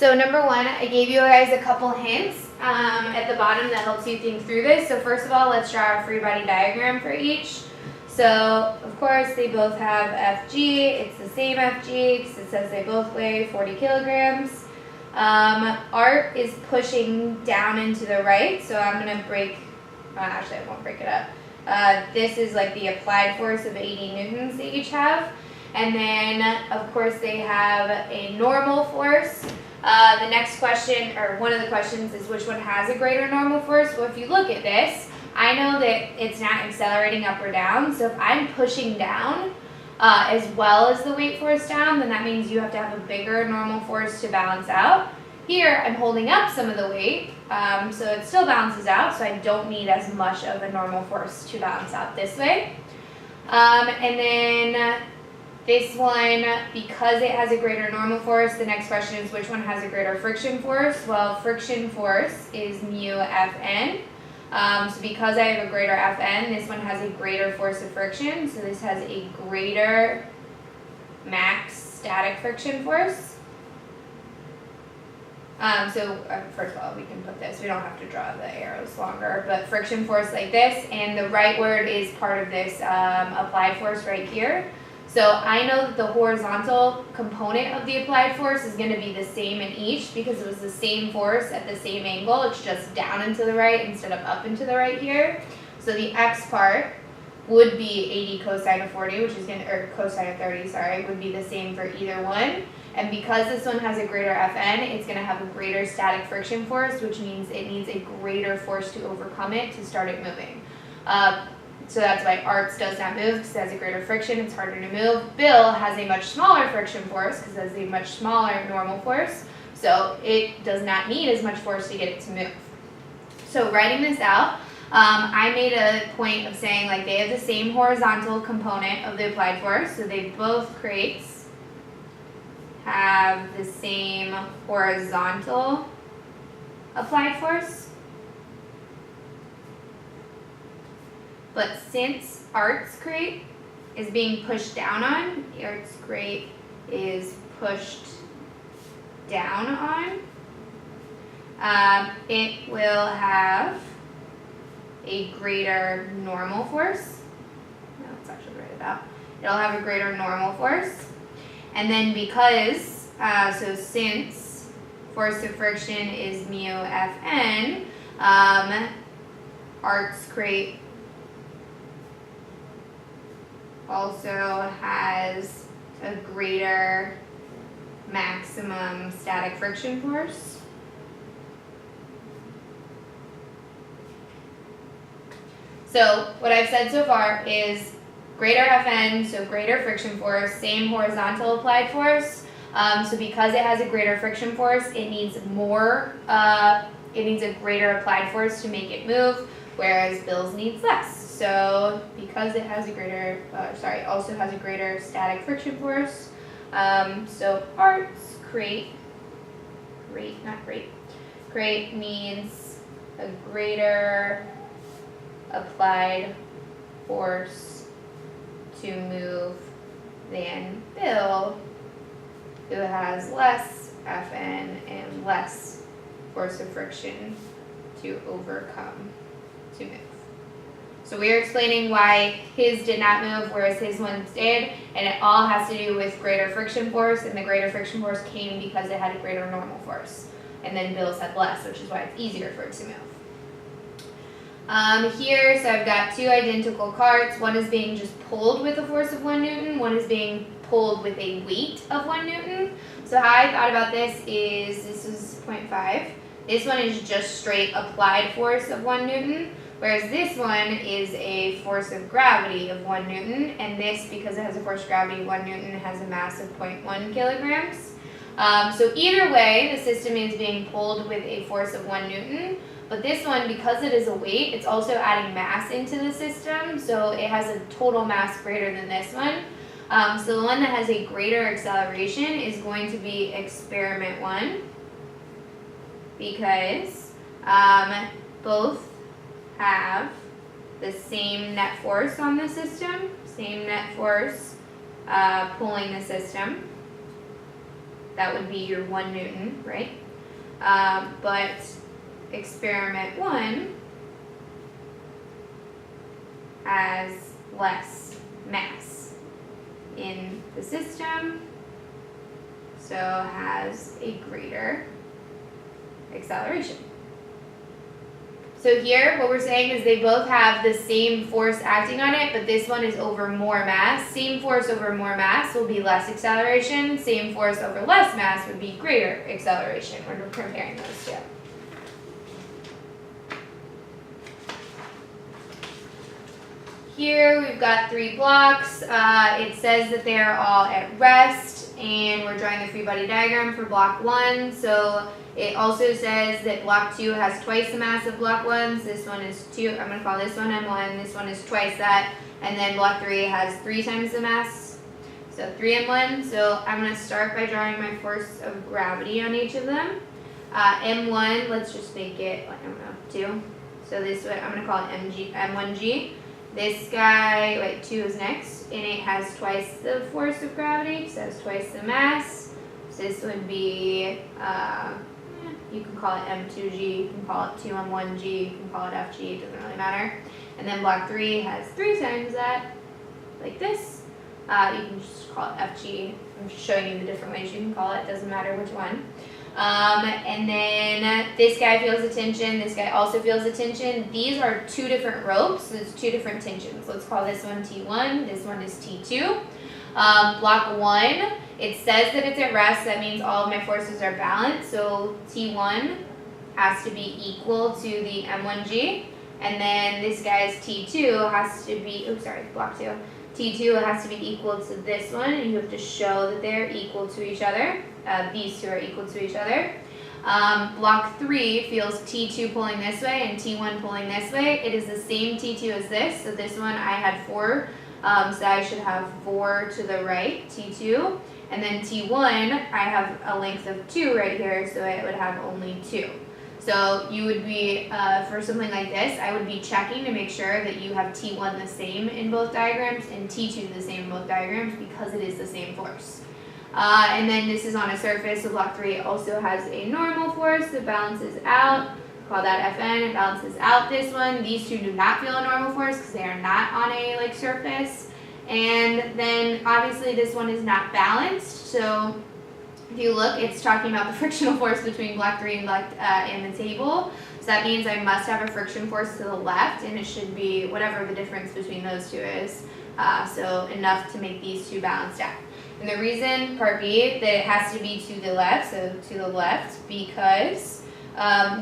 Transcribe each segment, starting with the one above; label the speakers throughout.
Speaker 1: So number one, I gave you guys a couple hints at the bottom that helps you think through this. So first of all, let's draw a free body diagram for each. So of course they both have Fg, it's the same Fg because it says they both weigh 40 kilograms. Art is pushing down into the right, so I'm going to break, actually I won't break it up. This is like the applied force of 80 newtons they each have. And then of course they have a normal force. The next question, or one of the questions, is which one has a greater normal force? Well, if you look at this, I know that it's not accelerating up or down, so if I'm pushing down as well as the weight force down, then that means you have to have a bigger normal force to balance out. Here, I'm holding up some of the weight, so it still balances out, so I don't need as much of a normal force to balance out this way. And then this one, because it has a greater normal force, the next question is which one has a greater friction force? Well, friction force is mu Fn. So because I have a greater Fn, this one has a greater force of friction. So this has a greater max static friction force. First of all, we can put this. We don't have to draw the arrows longer, but friction force like this. And the right word is part of this applied force right here. So I know that the horizontal component of the applied force is going to be the same in each because it was the same force at the same angle. It's just down and to the right instead of up and to the right here. So the x part would be 80 cosine of 40, which is going to, or cosine of 30, sorry, would be the same for either one. And because this one has a greater Fn, it's going to have a greater static friction force, which means it needs a greater force to overcome it to start it moving. So that's why Arts does not move because it has a greater friction, it's harder to move. Bill has a much smaller friction force because it has a much smaller normal force. So it does not need as much force to get it to move. So writing this out, I made a point of saying like they have the same horizontal component of the applied force. So they both crates have the same horizontal applied force. But since Art's crate is being pushed down on, Art's crate is pushed down on, it will have a greater normal force. No, let's actually write it out. It'll have a greater normal force. And then because, so since force of friction is mu Fn, Art's crate also has a greater maximum static friction force. So what I've said so far is greater Fn, so greater friction force, same horizontal applied force. So because it has a greater friction force, it needs more, it needs a greater applied force to make it move, whereas Bill's needs less. So because it has a greater, also has a greater static friction force, so Art's crate needs a greater applied force to move than Bill, who has less Fn and less force of friction to overcome to move. So we are explaining why his did not move, whereas his ones did, and it all has to do with greater friction force, and the greater friction force came because it had a greater normal force. And then Bill's had less, which is why it's easier for it to move. Here, so I've got two identical carts. One is being just pulled with a force of 1 Newton. One is being pulled with a weight of 1 Newton. So how I thought about this is 0.5. This one is just straight applied force of 1 Newton. Whereas this one is a force of gravity of 1 Newton. And this, because it has a force of gravity of 1 Newton, has a mass of 0.1 kilograms. So either way, the system is being pulled with a force of 1 Newton. But this one, because it is a weight, it's also adding mass into the system, so it has a total mass greater than this one. So the one that has a greater acceleration is going to be experiment 1, because both have the same net force on the system, same net force pulling the system. that would be your 1 Newton, right? But experiment 1 has less mass in the system, so has a greater acceleration. So here, what we're saying is they both have the same force acting on it, but this one is over more mass. Same force over more mass will be less acceleration. Same force over less mass would be greater acceleration when we're comparing those two. Here we've got 3 blocks. It says that they are all at rest, and we're drawing the free body diagram for block 1. So it also says that block 2 has twice the mass of block 1. So this one is 2. I'm going to call this one M1. This one is twice that. And then block 3 has 3 times the mass. So 3 M1. So I'm going to start by drawing my force of gravity on each of them. M1, let's just make it, I don't know, 2. So this one, I'm going to call it M1G. This guy, wait, 2 is next, and it has twice the force of gravity, so it has twice the mass. So this would be, you can call it M2G, you can call it 2M1G, you can call it FG, it doesn't really matter. And then block 3 has 3 times that, like this. You can just call it FG. I'm just showing you the different ways you can call it, doesn't matter which one. And then this guy feels a tension, this guy also feels a tension. These are 2 different ropes, so it's 2 different tensions. Let's call this one T1, this one is T2. Block 1, it says that it's at rest, that means all of my forces are balanced, so T1 has to be equal to the M1G, and then this guy's T2 has to be, block 2. T2 has to be equal to this one, and you have to show that they're equal to each other. These 2 are equal to each other. Block 3 feels T2 pulling this way and T1 pulling this way. It is the same T2 as this, so this one I had 4, so I should have 4 to the right, T2. And then T1, I have a length of 2 right here, so I would have only 2. So you would be, for something like this, I would be checking to make sure that you have T1 the same in both diagrams and T2 the same in both diagrams because it is the same force. And then this is on a surface, so block 3 also has a normal force that balances out. Call that Fn, it balances out this one. These 2 do not feel a normal force because they are not on a surface. And then obviously this one is not balanced, so if you look, it's talking about the frictional force between block 3 and block in the table. So that means I must have a friction force to the left, and it should be whatever the difference between those 2 is. So enough to make these 2 balanced out. And the reason, part B, that it has to be to the left, so to the left, because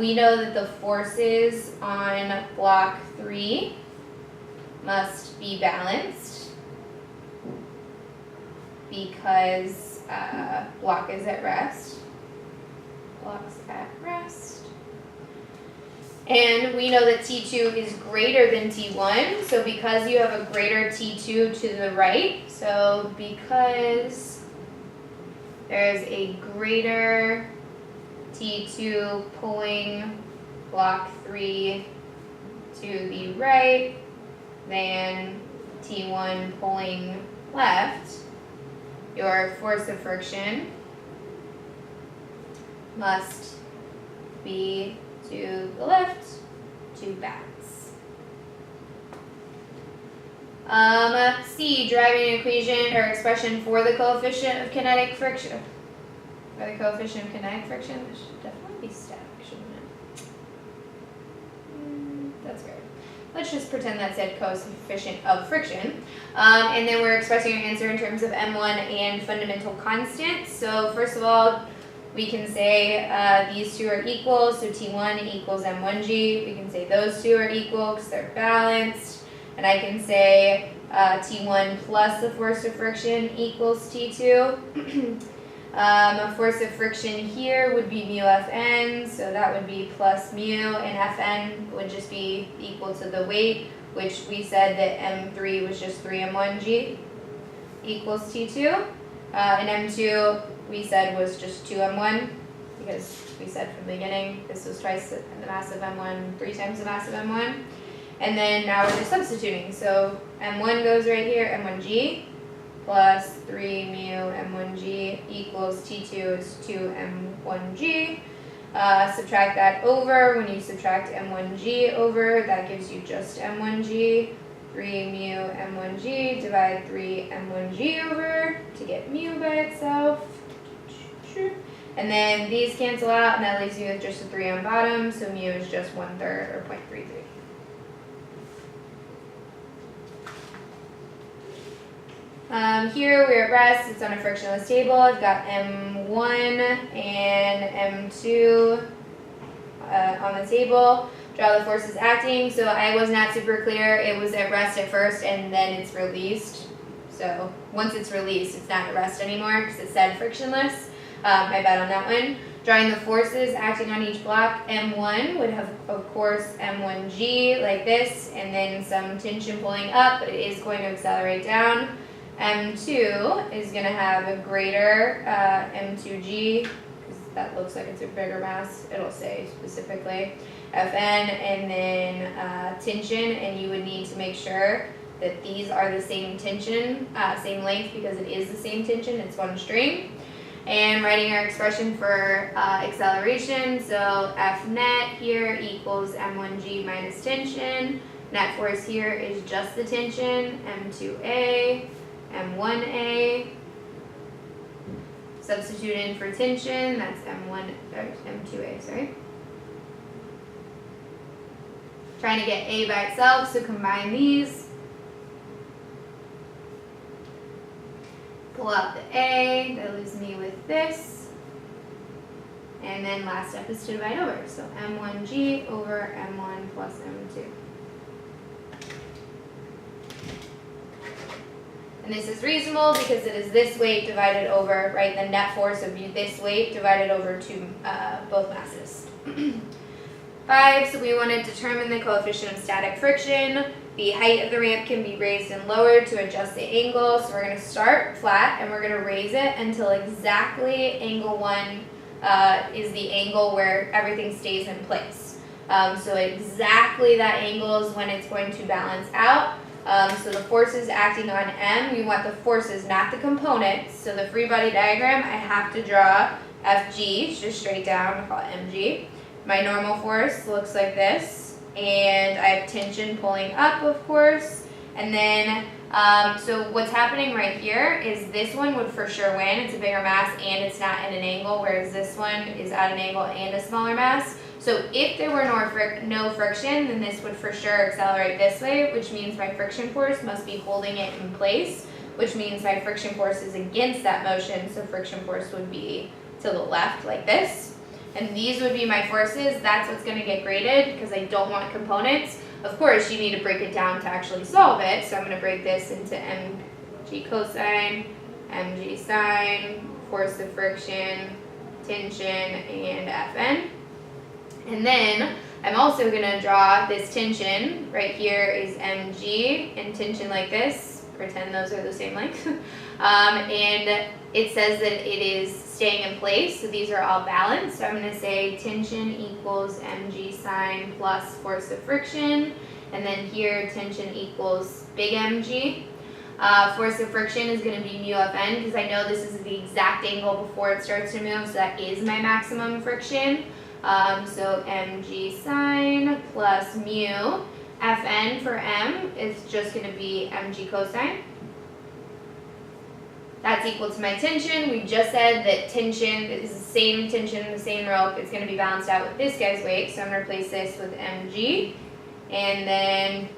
Speaker 1: we know that the forces on block 3 must be balanced because block is at rest. Block's at rest. And we know that T2 is greater than T1, so because you have a greater T2 to the right, so because there's a greater T2 pulling block 3 to the right than T1 pulling left, your force of friction must be to the left to balance. C, deriving an equation or expression for the coefficient of kinetic friction. For the coefficient of kinetic friction, this should definitely be static, shouldn't it? That's weird. Let's just pretend that said coefficient of friction. And then we're expressing our answer in terms of M1 and fundamental constants. So first of all, we can say these 2 are equal, so T1 equals M1G. We can say those 2 are equal because they're balanced. And I can say T1 plus the force of friction equals T2. A force of friction here would be mu Fn, so that would be plus mu, and Fn would just be equal to the weight, which we said that M3 was just 3M1G equals T2. And M2 we said was just 2M1 because we said from the beginning this was twice the mass of M1, 3 times the mass of M1. And then now we're just substituting. So M1 goes right here, M1G plus 3 mu m1g equals T2 is 2 m1g. Subtract that over. When you subtract m1g over, that gives you just m1g. 3 mu m1g, divide 3 m1g over to get mu by itself. And then these cancel out, and that leaves you with just a 3 on bottom, so mu is just 1/3 or 0.33. Here we're at rest, it's on a frictionless table. I've got M1 and M2 on the table. Draw the forces acting. So I was not super clear. It was at rest at first and then it's released. So once it's released, it's not at rest anymore because it said frictionless. My bad on that one. Drawing the forces acting on each block, M1 would have, of course, M1G like this, and then some tension pulling up, but it is going to accelerate down. M2 is going to have a greater M2G, because that looks like it's a bigger mass. It'll say specifically Fn, and then tension, and you would need to make sure that these are the same tension, same length, because it is the same tension, it's one string. And writing our expression for acceleration, so F net here equals M1G minus tension. Net force here is just the tension, M2A, M1A. Substitute in for tension, that's M2A, sorry. Trying to get A by itself, so combine these. Pull out the A, that leaves me with this. And then last step is to divide over, so M1G over M1 plus M2. And this is reasonable because it is this weight divided over, right, the net force of this weight divided over both masses. 5, so we want to determine the coefficient of static friction. The height of the ramp can be raised and lowered to adjust the angle. So we're going to start flat and we're going to raise it until exactly angle 1 is the angle where everything stays in place. So exactly that angle is when it's going to balance out. So the forces acting on M, we want the forces, not the components. So the free body diagram, I have to draw FG, just straight down, call it MG. My normal force looks like this, and I have tension pulling up, of course. And then, so what's happening right here is this one would for sure win. It's a bigger mass and it's not at an angle, whereas this one is at an angle and a smaller mass. So if there were no friction, then this would for sure accelerate this way, which means my friction force must be holding it in place, which means my friction force is against that motion, so friction force would be to the left like this. And these would be my forces. That's what's going to get graded because I don't want components. Of course, you need to break it down to actually solve it. So I'm going to break this into mg cosine, mg sine, force of friction, tension, and Fn. And then I'm also going to draw this tension. Right here is mg and tension like this. Pretend those are the same length. And it says that it is staying in place, so these are all balanced. So I'm going to say tension equals mg sine plus force of friction, and then here tension equals big mg. Force of friction is going to be mu Fn because I know this is the exact angle before it starts to move, so that is my maximum friction. So mg sine plus mu. Fn for m is just going to be mg cosine. That's equal to my tension. We just said that tension is the same tension, the same rope. It's going to be balanced out with this guy's weight. So I'm going to replace this with mg. And then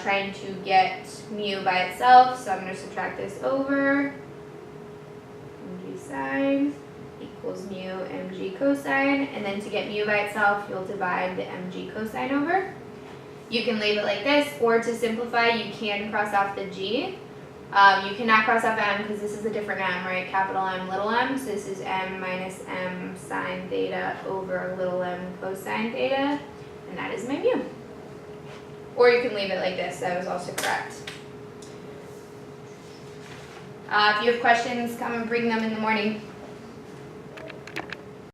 Speaker 1: trying to get mu by itself. So I'm going to subtract this over. Mg sine equals mu mg cosine. And then to get mu by itself, you'll divide the mg cosine over. You can leave it like this, or to simplify, you can cross off the g. You cannot cross off m because this is a different m, right? Capital M, little m. So this is m minus m sine theta over little m cosine theta. And that is my mu. Or you can leave it like this. That was also correct. If you have questions, come and bring them in the morning.